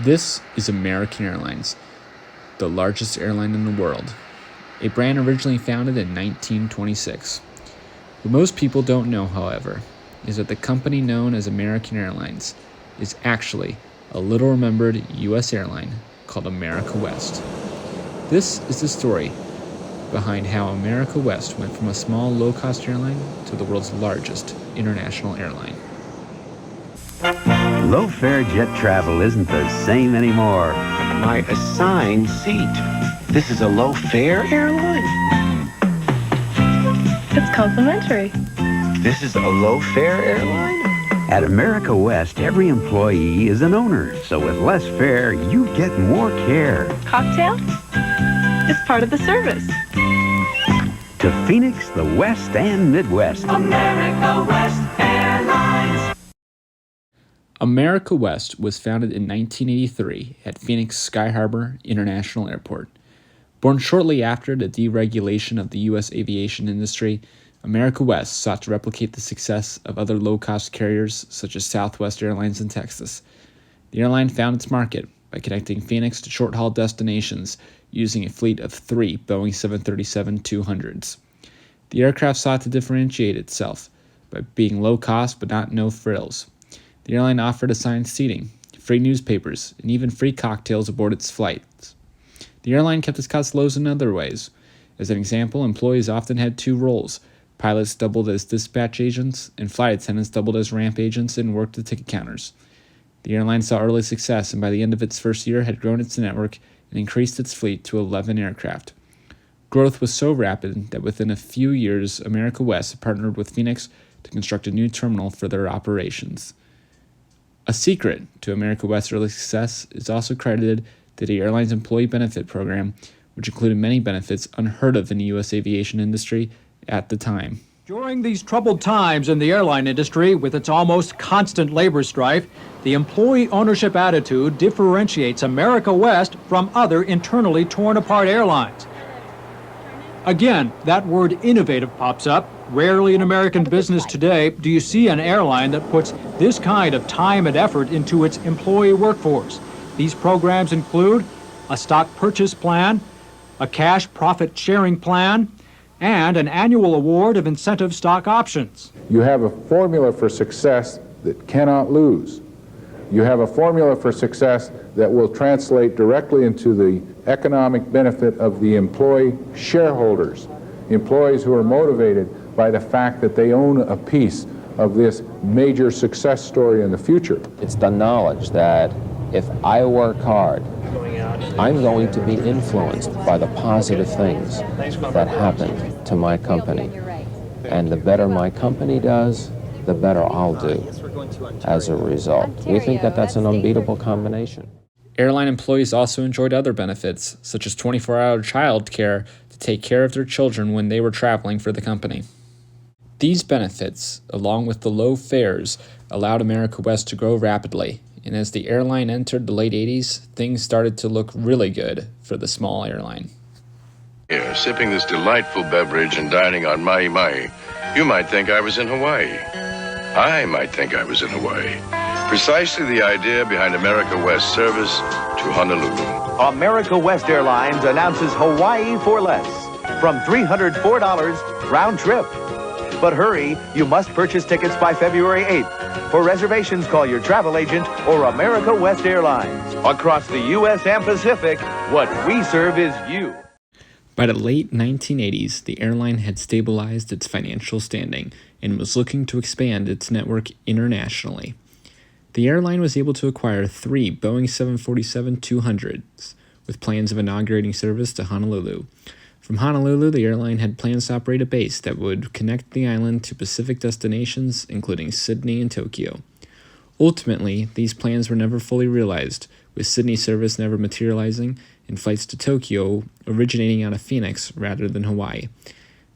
This is American Airlines, the largest airline in the world, a brand originally founded in 1926. What most people don't know, however, is that the company known as American Airlines is actually a little-remembered U.S. airline called America West. This is the story behind how America West went from a small low-cost airline to the world's largest international airline. Low-fare jet travel isn't the same anymore. My assigned seat. This is a low-fare airline? It's complimentary. This is a low-fare airline? At America West, every employee is an owner, so with less fare, you get more care. Cocktail? It's part of the service. To Phoenix, the West and Midwest. America West Airlines. America West was founded in 1983 at Phoenix Sky Harbor International Airport. Born shortly after the deregulation of the U.S. aviation industry, America West sought to replicate the success of other low-cost carriers such as Southwest Airlines in Texas. The airline found its market by connecting Phoenix to short-haul destinations using a fleet of 3 Boeing 737-200s. The aircraft sought to differentiate itself by being low-cost but not no-frills. The airline offered assigned seating, free newspapers, and even free cocktails aboard its flights. The airline kept its costs low in other ways. As an example, employees often had 2 roles. Pilots doubled as dispatch agents, and flight attendants doubled as ramp agents and worked the ticket counters. The airline saw early success, and by the end of its first year had grown its network and increased its fleet to 11 aircraft. Growth was so rapid that within a few years, America West partnered with Phoenix to construct a new terminal for their operations. A secret to America West's early success is also credited to the airline's employee benefit program, which included many benefits unheard of in the U.S. aviation industry at the time. During these troubled times in the airline industry, with its almost constant labor strife, the employee ownership attitude differentiates America West from other internally torn-apart airlines. Again, that word innovative pops up. Rarely in American business today do you see an airline that puts this kind of time and effort into its employee workforce. These programs include a stock purchase plan, a cash profit sharing plan, and an annual award of incentive stock options. You have a formula for success that cannot lose. You have a formula for success that will translate directly into the economic benefit of the employee shareholders, employees who are motivated by the fact that they own a piece of this major success story in the future. It's the knowledge that if I work hard, I'm going to be influenced by the positive things that happen to my company. And the better my company does, the better I'll do as a result. We think that that's an unbeatable combination. Airline employees also enjoyed other benefits, such as 24-hour child care to take care of their children when they were traveling for the company. These benefits, along with the low fares, allowed America West to grow rapidly, and as the airline entered the late 80s, things started to look really good for the small airline. Here, sipping this delightful beverage and dining on mahi-mahi, you might think I was in Hawaii. I might think I was in Hawaii. Precisely the idea behind America West service to Honolulu. America West Airlines announces Hawaii for less, from $304 round trip. But hurry, you must purchase tickets by February 8th. For reservations, call your travel agent or America West Airlines. Across the U.S. and Pacific, what we serve is you. By the late 1980s, the airline had stabilized its financial standing and was looking to expand its network internationally. The airline was able to acquire 3 Boeing 747-200s, with plans of inaugurating service to Honolulu. From Honolulu, the airline had plans to operate a base that would connect the island to Pacific destinations, including Sydney and Tokyo. Ultimately, these plans were never fully realized, with Sydney service never materializing and flights to Tokyo originating out of Phoenix rather than Hawaii.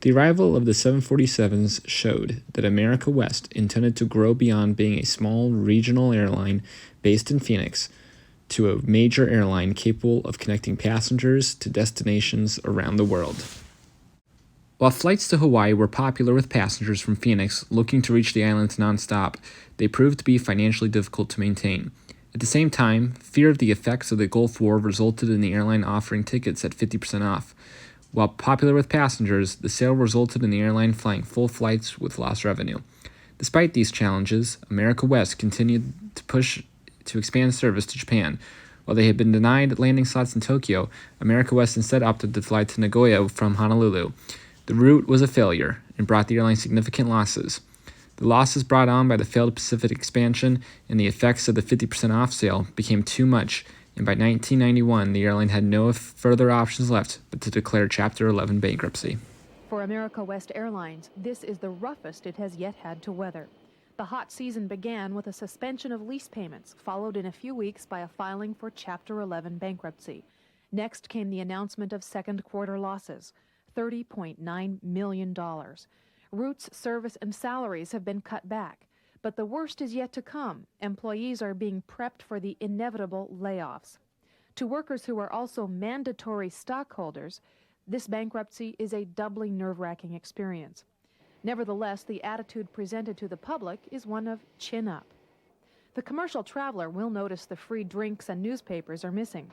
The arrival of the 747s showed that America West intended to grow beyond being a small regional airline based in Phoenix to a major airline capable of connecting passengers to destinations around the world. While flights to Hawaii were popular with passengers from Phoenix looking to reach the islands nonstop, they proved to be financially difficult to maintain. At the same time, fear of the effects of the Gulf War resulted in the airline offering tickets at 50% off. While popular with passengers, the sale resulted in the airline flying full flights with lost revenue. Despite these challenges, America West continued to push to expand service to Japan. While they had been denied landing slots in Tokyo, America West instead opted to fly to Nagoya from Honolulu. The route was a failure and brought the airline significant losses. The losses brought on by the failed Pacific expansion and the effects of the 50% off sale became too much, and by 1991, the airline had no further options left but to declare Chapter 11 bankruptcy. For America West Airlines, this is the roughest it has yet had to weather. The hot season began with a suspension of lease payments, followed in a few weeks by a filing for Chapter 11 bankruptcy. Next came the announcement of second quarter losses, $30.9 million. Routes, service, and salaries have been cut back, but the worst is yet to come. Employees are being prepped for the inevitable layoffs. To workers who are also mandatory stockholders, this bankruptcy is a doubly nerve-wracking experience. Nevertheless, the attitude presented to the public is one of chin up. The commercial traveler will notice the free drinks and newspapers are missing,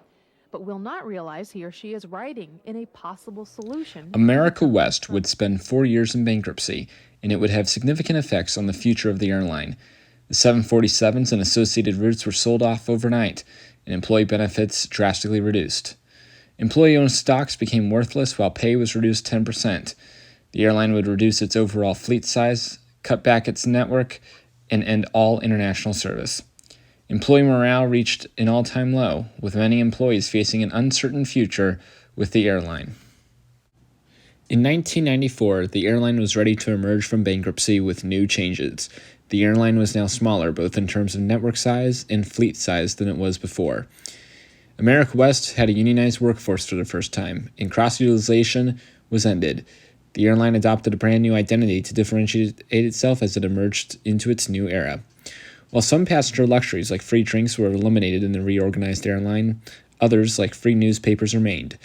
but will not realize he or she is riding in a possible solution. America West would spend 4 years in bankruptcy, and it would have significant effects on the future of the airline. The 747s and associated routes were sold off overnight, and employee benefits drastically reduced. Employee-owned stocks became worthless while pay was reduced 10%. The airline would reduce its overall fleet size, cut back its network, and end all international service. Employee morale reached an all-time low, with many employees facing an uncertain future with the airline. In 1994, the airline was ready to emerge from bankruptcy with new changes. The airline was now smaller, both in terms of network size and fleet size, than it was before. America West had a unionized workforce for the first time, and cross-utilization was ended. The airline adopted a brand new identity to differentiate itself as it emerged into its new era. While some passenger luxuries like free drinks were eliminated in the reorganized airline, others like free newspapers remained.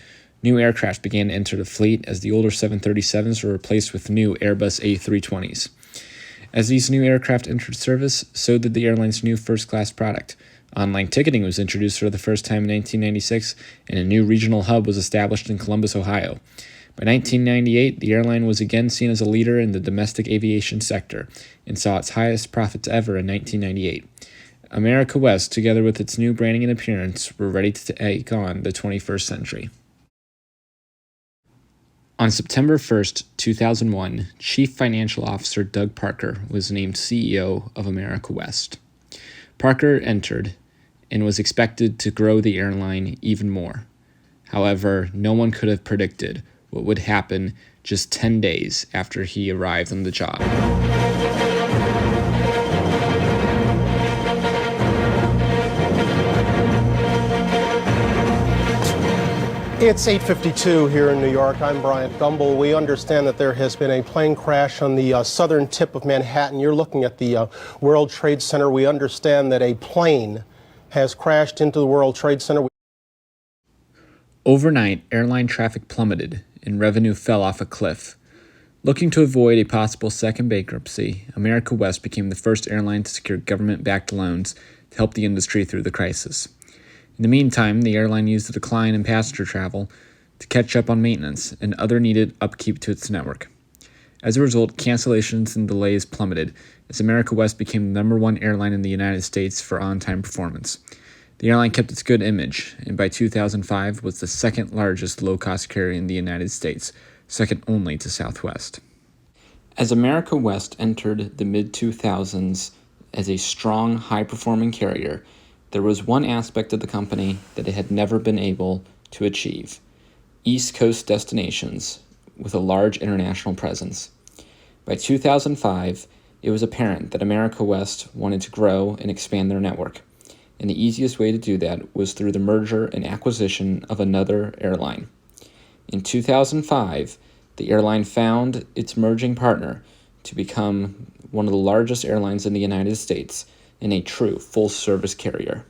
New aircraft began to enter the fleet as the older 737s were replaced with new Airbus A320s. As these new aircraft entered service, so did the airline's new first-class product. Online ticketing was introduced for the first time in 1996, and a new regional hub was established in Columbus, Ohio. By 1998, the airline was again seen as a leader in the domestic aviation sector and saw its highest profits ever in 1998. America West, together with its new branding and appearance, were ready to take on the 21st century. On September 1st, 2001, Chief Financial Officer Doug Parker was named CEO of America West. Parker entered and was expected to grow the airline even more. However, no one could have predicted what would happen just 10 days after he arrived on the job. It's 8:52 here in New York. I'm Bryant Gumbel. We understand that there has been a plane crash on the southern tip of Manhattan. You're looking at the World Trade Center. We understand that a plane has crashed into the World Trade Center. Overnight, airline traffic plummeted and revenue fell off a cliff. Looking to avoid a possible second bankruptcy, America West became the first airline to secure government-backed loans to help the industry through the crisis. In the meantime, the airline used the decline in passenger travel to catch up on maintenance and other needed upkeep to its network. As a result, cancellations and delays plummeted as America West became the #1 airline in the United States for on-time performance. The airline kept its good image, and by 2005 was the second largest low-cost carrier in the United States, second only to Southwest. As America West entered the mid-2000s as a strong, high-performing carrier, there was one aspect of the company that it had never been able to achieve: East Coast destinations with a large international presence. By 2005, it was apparent that America West wanted to grow and expand their network, and the easiest way to do that was through the merger and acquisition of another airline. In 2005, the airline found its merging partner to become one of the largest airlines in the United States and a true full-service carrier.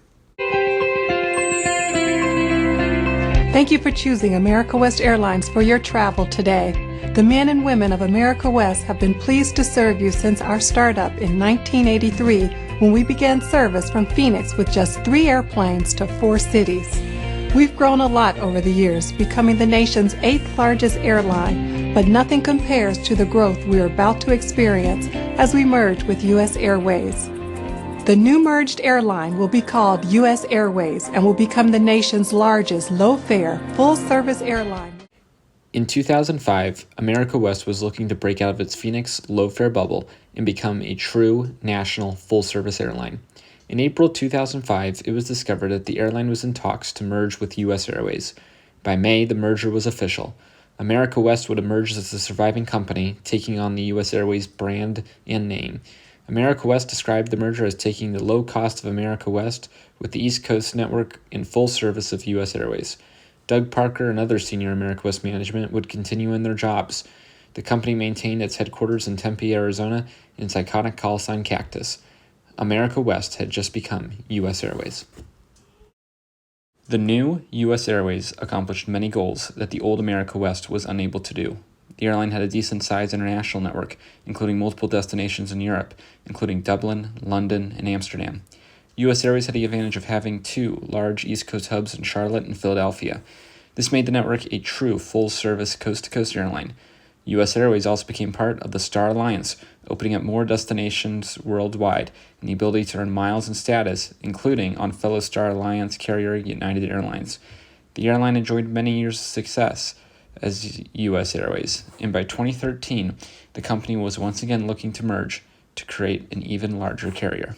Thank you for choosing America West Airlines for your travel today. The men and women of America West have been pleased to serve you since our startup in 1983, when we began service from Phoenix with just 3 airplanes to 4 cities. We've grown a lot over the years, becoming the nation's 8th largest airline, but nothing compares to the growth we are about to experience as we merge with U.S. Airways. The new merged airline will be called U.S. Airways and will become the nation's largest low-fare, full-service airline. In 2005, America West was looking to break out of its Phoenix low-fare bubble and become a true national full-service airline. In April 2005, it was discovered that the airline was in talks to merge with U.S. Airways. By May, the merger was official. America West would emerge as the surviving company, taking on the U.S. Airways brand and name. America West described the merger as taking the low cost of America West with the East Coast network in full service of U.S. Airways. Doug Parker and other senior America West management would continue in their jobs. The company maintained its headquarters in Tempe, Arizona, and its iconic call sign Cactus. America West had just become U.S. Airways. The new U.S. Airways accomplished many goals that the old America West was unable to do. The airline had a decent-sized international network, including multiple destinations in Europe, including Dublin, London, and Amsterdam. U.S. Airways had the advantage of having 2 large East Coast hubs in Charlotte and Philadelphia. This made the network a true full-service coast-to-coast airline. U.S. Airways also became part of the Star Alliance, opening up more destinations worldwide and the ability to earn miles and status, including on fellow Star Alliance carrier United Airlines. The airline enjoyed many years of success as U.S. Airways, and by 2013, the company was once again looking to merge to create an even larger carrier.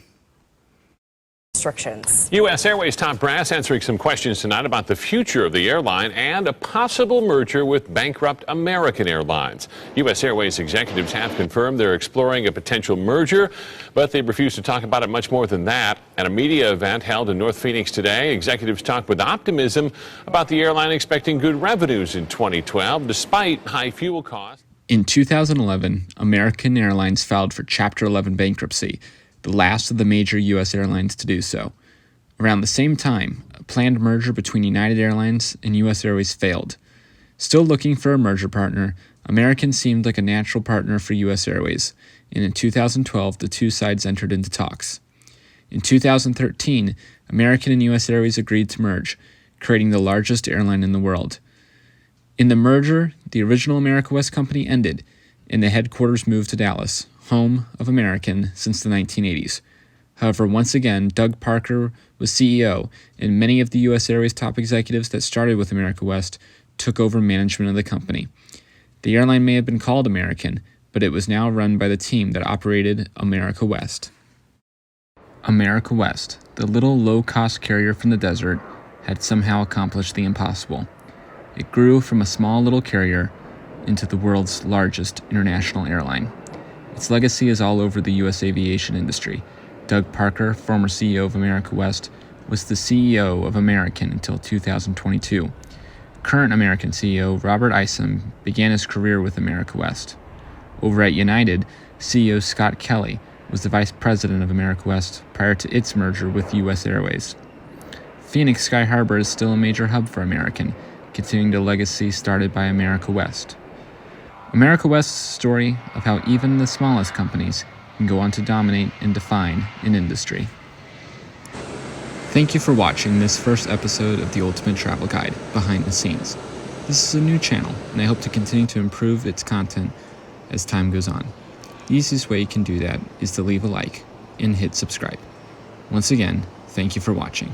U.S. Airways top brass answering some questions tonight about the future of the airline and a possible merger with bankrupt American Airlines. U.S. Airways executives have confirmed they're exploring a potential merger, but they refuse to talk about it much more than that. At a media event held in North Phoenix today, executives talked with optimism about the airline expecting good revenues in 2012 despite high fuel costs. In 2011, American Airlines filed for Chapter 11 bankruptcy, the last of the major U.S. airlines to do so. Around the same time, a planned merger between United Airlines and U.S. Airways failed. Still looking for a merger partner, American seemed like a natural partner for U.S. Airways, and in 2012, the two sides entered into talks. In 2013, American and U.S. Airways agreed to merge, creating the largest airline in the world. In the merger, the original America West company ended, and the headquarters moved to Dallas, home of American since the 1980s. However, once again, Doug Parker was CEO, and many of the U.S. Airways top executives that started with America West took over management of the company. The airline may have been called American, but it was now run by the team that operated America West. America West, the little low-cost carrier from the desert, had somehow accomplished the impossible. It grew from a small little carrier into the world's largest international airline. Its legacy is all over the U.S. aviation industry. Doug Parker, former CEO of America West, was the CEO of American until 2022. Current American CEO Robert Isom began his career with America West. Over at United, CEO Scott Kelly was the vice president of America West prior to its merger with U.S. Airways. Phoenix Sky Harbor is still a major hub for American, continuing the legacy started by America West. America West's story of how even the smallest companies can go on to dominate and define an industry. Thank you for watching this first episode of the Ultimate Travel Guide, Behind the Scenes. This is a new channel, and I hope to continue to improve its content as time goes on. The easiest way you can do that is to leave a like and hit subscribe. Once again, thank you for watching.